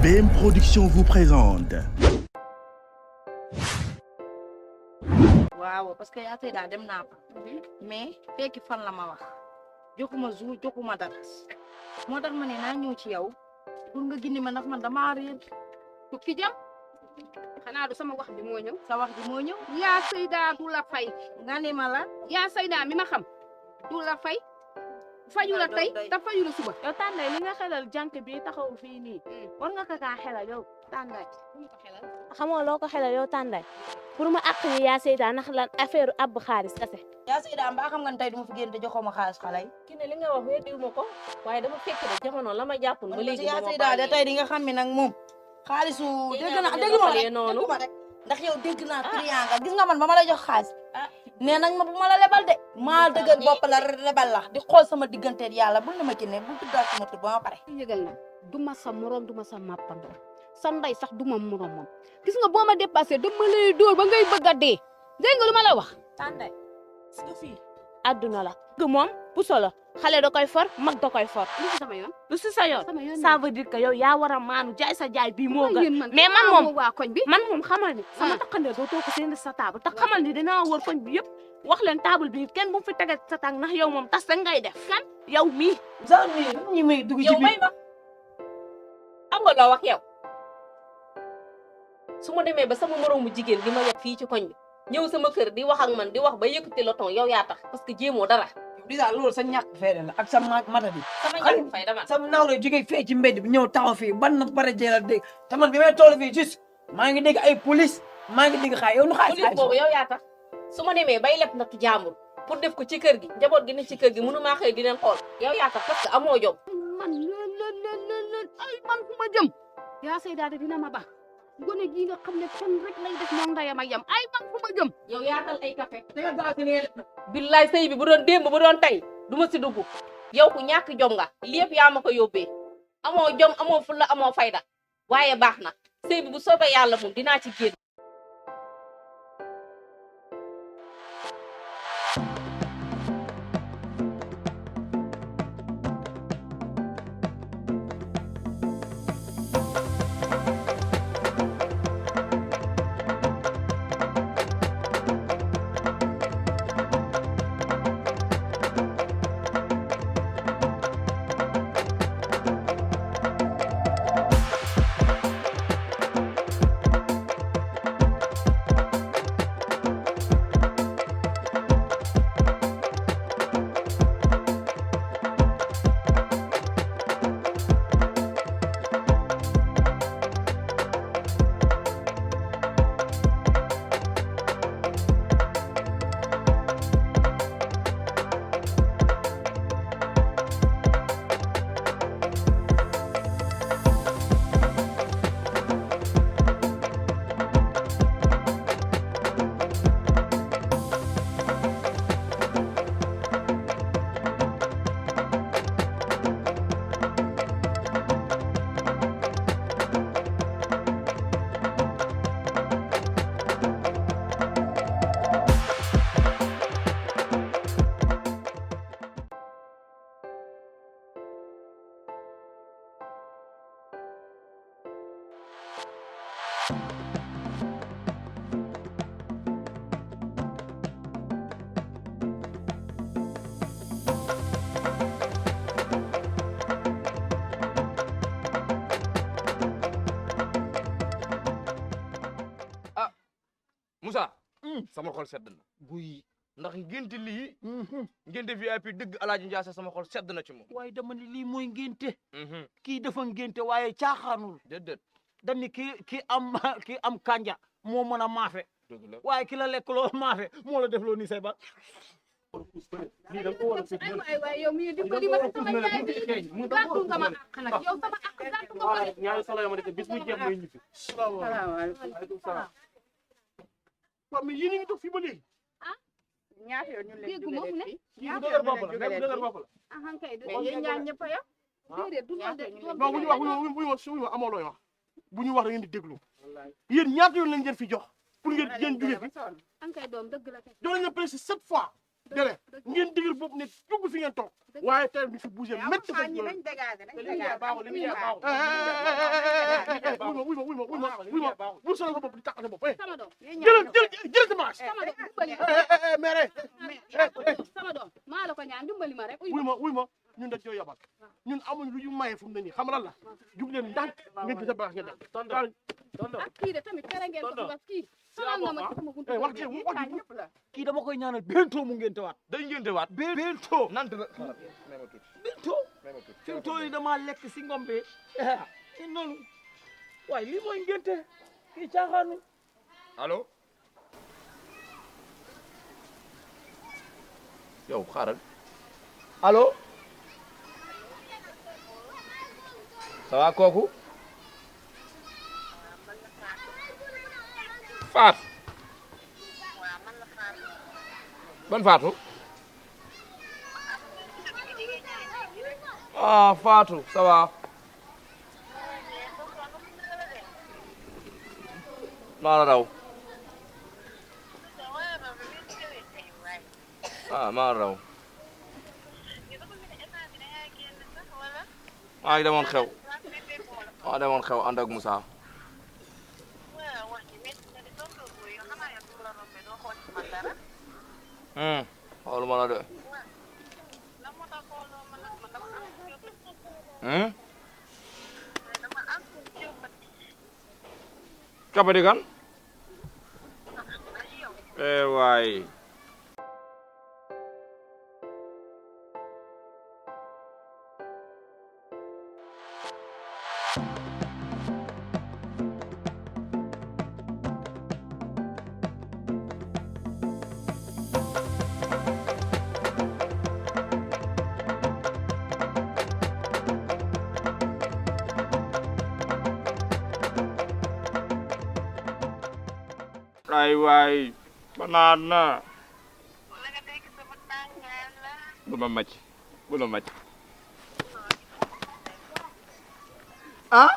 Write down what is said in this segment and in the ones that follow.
BM Production vous présente. waaw parce que yaa tey daal dem naa fa mais fekki fan la ma wax joxuma jour joxuma dara moo tax ma ne naa ñëw ci yow pour nga gindi ma ndax man damaa réer tukki jam xanaa du sama wax bi moo ñëw sa wax ji moo ñëw yaa Seyda du la fay nga ne ma la yaa Seyda mi ma xam du la fay fayu la tey te fayu la suba yow Tànday li nga xelal jànk bi taxaw fii nii war nga ko kaa xelal yow Tànday xamoo loo ko xelal yow Tànday pour ma àq ni yaa Seyda ndax lan affaire ab xaalis kese. yaa Seyda mbaa xam nga ne tey du ma fi génn te joxoo ma xaalis xale yi ki ne li nga wax weddiwu ma ko waaye dama fekk ne jamono la ma jàppoon ba léegi yaa Seyda de tey di nga xam ne nag moom xaalisu dégg naa dégg ma rek ndax yow dégg naa client nga gis nga man ba ma lay jox xaalis nee nañ ma bu ma la lebal de maa dëgër bopp la lebal la di xool sama digganteeg yàlla bul na ma ci ne bul tuddaat sama tur ba ma pare yëgal na du ma sa morom du ma sa mappandoo sa ndey sax du ma morom moom gis nga boo ma dépassé dama lay dóor ba ngay bëgg a dee dégg nga lu ma la wax Tànday si nga fii adduna la gë moom puso la xale da koy for mag da koy for lu si sama yoon lu si sa yoon sama yoon ça veut dire que yow yaa war a maanu jaay sa jaay bii moo gën yéen mais man moom waa koñ bi man moom xamal ni sama takkandee doo toog seen sa table te xamal ni dinaa wër koñ bi yëpp wax leen table bi kenn bu mu fi tege sa tànk ndax yow moom tas da ngay def kan yow mii sax ñi may dugg ci yow may ma am nga loo wax yow su ma demee ba sama moroomu jigéen di ma yeb fii ci koñ bi ñëw sama kër di wax ak man di wax ba yëkkati loton yow yaa tax parce que jéemoo dara déjà loolu sa ñàkk fayda la ak sa mata bi sama ñàkk fay dama sa naaw la jógee fee ci mbedd bi ñëw taxaw fii ban na pare jëlal dégg te man bi may toll fii juste maa ngi dégg ay police maa ngi dégg xaay yow nu xaay police boobu yow yaa tax su ma demee bay leb nattu jàmbur pour def ko ci kër gi njaboot gi ne ci kër gi mënu maa xëy di leen xool yow yaa tax parce que amoo jom man ay man fu ma jëm yaa Seyda de dina ma ba gone gii nga xam ne fen rek lay def moom ndeyam ak yam ay man fu ma jëm yow yaatal ay café billaay sëy bi bu doon démb bu doon tey du ma si dugg yow ku ñàkk jom nga lépp yaa ma ko yóbbee amoo jom amoo fulla amoo fayda waaye baax na sëy bi bu soobee yàlla moom dinaa ci génn Moussa sama xol sedd na guy ndax ngénte lii ngénte VIP dëgg Alaaji Njaase sama xol sedd na ci moom waaye dama ni lii mooy ngénte kii dafa ngénte waaye caaxaanul déedéet dañ ni kii am kanja moo mën a maafe dëgg la waaye ki la lekk loo maafe moo la def loo ni say ba lii da ko war a sëg ay waay yow mii dimbali ma sama yaay bi gàttu nga ma àq nag yow sama àq gàttu nga ko ñaari sala yoo ma def bis muy jeex may ñibbi salaamaaleykum salaam waaw mais yéen a ngi toog fii ba léegi ñaata yoon ñu leen déggu ma fu ne yii bu dëgër bopp la bu dëgër bopp la ahan kay mais yéen ñaar ñëpp a yam déedéet du loolu de non bu ñu wax bu ñu wax amoo looy wax bu ñu wax da ngeen di déglu yéen ñaata yoon lañ leen fi jox pour ngeen jóge fi an kay doom dëgg la kay jox nañ la presque 7 fois dégg ngeen digal boobu ne dugg fi ngeen toog waaye tey du fi bougé métti fa ñi nañ dégagé nañ liggéey baaxul li muy baaxul wuy ma bu solo sa bopp di tàq sa bopp sama doom jël sa marche sama doom dimbali mère sama doom maa la ko ñaan dimbali ma rek wuy ma ñun dañ koy yabal ñun amuñ lu ñu maye fu mu ne nii xam lan la jug leen ndànk ngeen gis a baax ngeen def tonton ak kii de tamit tere ngeen ko fi wax kii sonal nga ma ci sama buntu wax ñëpp la kii dama koy ñaanal bientôt mu ngénte waat day ngénte waat bientôt nant la may ma tuuti bientôt may ma tuuti fi mu toll nii damaa lekk si ngombe i noonu waaye lii mooy ngénte kii caaxaanu allo yow xaaral allo ça va kooku Fatou ban Fatou ah Fatou ça va maa la raw ah maa la raw maa ngi demoon xew maa demoon xew ànd ak Moussa xooluma la de kapati kan waay ay waay banana bu ma màcc bu ma màcc ah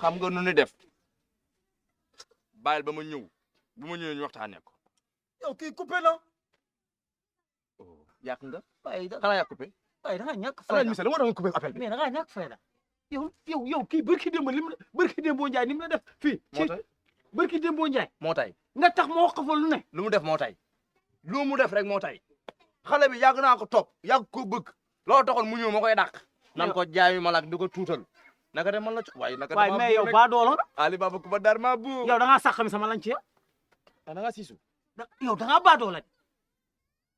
xam nga nu ni def bàyyil ba ma ñëw bu ma ñëwee ñu waxtaanee ko yow kii coupé na yàq nga waaye da xanaa yàq coupé waaye da nga ñàkk alal fayda misal moo tax nga coupé appel bi mais da ngaa ñàkk fayda yow kii barki démb barki démboo Njaay ni mu la def fii moo tay barki démboo Njaay moo tay nga tax ma wax ko fa lu ne lu mu def moo tay lu mu def rek moo tay xale bi yàgg naa ko topp yàgg ko bëgg loolu taxoon mu ñëw ma koy dàq nan ko jaayu malak di ko tuutal naka de man la waaye naka waaye mais yow baa doola nga Ali Baba ku ba dar ma bu yow da ngaa sàq mi sama lañ ci da nga siisu yow da ngaa baa doola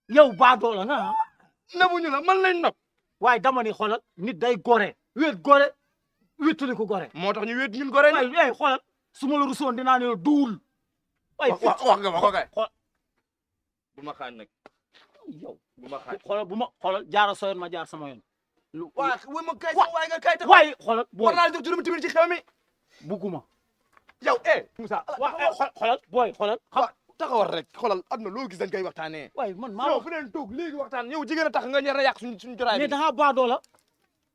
yow baa doola nga nabuñu la man lañ nopp waaye dama ni xoolal nit day gore wéet gore wéetuli ko gore moo tax ñu wéet ñun gore ni waaye xoolal su ma la rusoon dinaa ne duul waaye wax nga ma ko kay bu ma xaañ nag yow bu ma xaañ xoolal bu ma xoolal jaara soyoon ma jaar sama yoon waa wéy ma kay waaye nga kay tax waaye xoolal booy war naa la jox juróomi timir ci xew mi bugguma yow Moussa xoolal booy xoolal taxawal rek xoolal aduna loo gis dañ koy waxtaanee waaye man maa yow fu leen toog léegi waxtaan yow jigéen a tax nga ñer a yàq suñu jotaay mais bi da ngaa baadoo la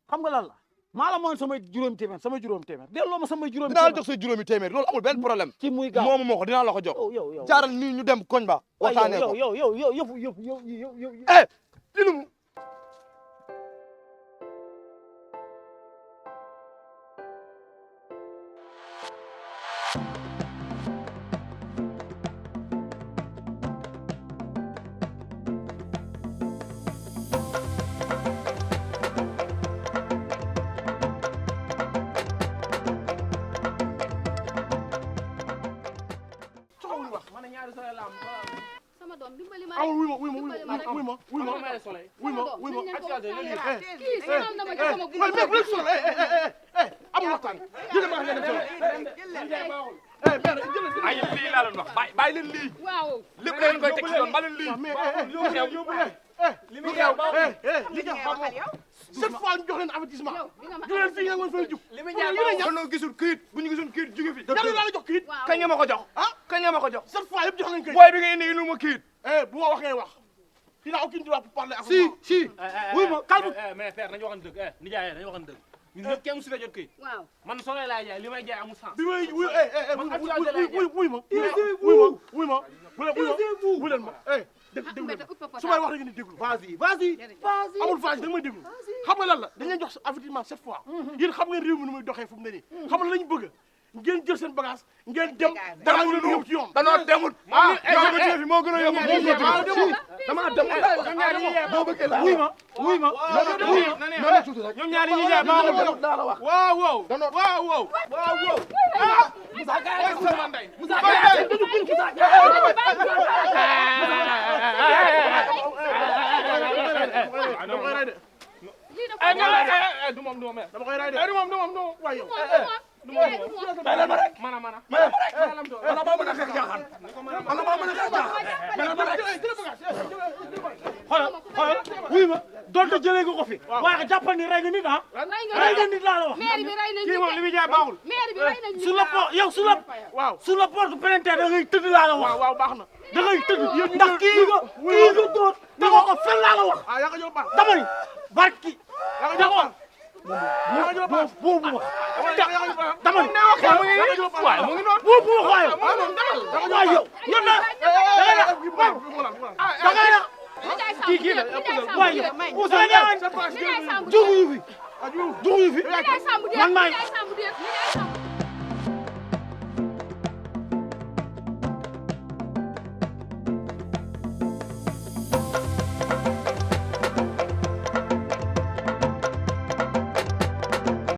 xam nga lan la maa la moon samay juróomi téeméer delloo ma samay juróomi dinaa la jox say juróomi téeméer loolu amul benn problème ci muy gaaw moomu moo ko dinaa la ko jox yow jaaral nii ñu dem koñ ba waxtaanee ko yow li lu mu sama doom dimbali ma amul rek wuy ma kii sonal na ma ci sama gunóor mais bu leen sonal amul waxtaan jëlee maa ngeen dem ay lii laa doon wax bàyyi leen lii waaw lépp leen koy teg ci yoon ba leen lii li xew cette fois ñu jox leen avertissement du leen fii ngeen woon fay jug li mu ñaan ba gisul këyit bu ñu gisul këyit jóge fi yàlla laa la jox kayit kañ nga ma ko jox kañ nga ma ko jox cette fois yëpp jox nañ kayit booy bi nga indi inu ma këyit bu ma wax ngay wax il n'a aucun droit pour parler avec moi si wuy ma calme mais père nañu waxante dëgg nijaay nañu waxante dëgg ñu ñëpp kenn musu la jot kayit waaw man soleil laay jaay li may jaay amul sens bi may wuy man assurance laay jaay wuy ma wuy ma bu leen ma déglu leen su may wax da ngeen di déglu vas-y amul phase da nga may déglu xam nga lan la dañ leen jox avertissement 7 fois yéen xam ngeen réew mi nu muy doxee fu mu ne nii xam nga lañ bëgg ngeen jël seen bagage ngeen dem dara ñu leen yóbbu ci yoon danoo demut yow ma fi moo gën a yomb dama dem boo bëggee la wuy ma ñoom ñaari ñi jaay maa la wax daala wax waaw Moussa kay sama ndey Moussa du moom dama koy ray de du moom waaye yow mayal ma rek mana mana maa mën a xeex jaaxaan mana maa mën a xeex jaaxaan mayal ma rek xoolal wuy ma donte jëlee nga ko fi waaye jàppal ni rey nga nit rey nga nit laa la wax maire bi rey nañ kii moom li muy jaay baaxul maire bi rey nañ sur le port yow sur le porte plainte da ngay tëdd laa la wax waaw baax na da ngay tëdd ndax kii nga dóor da nga ko fen laa la wax yaa ko jox baax dama ni barki yaa ko jox baax boobu wax dama ni waaye mu ngi noonu boobu wax waaye waaye yow ñun na da ngay na kii la waaye yow Moussa Ndiaye juguñu fi man maay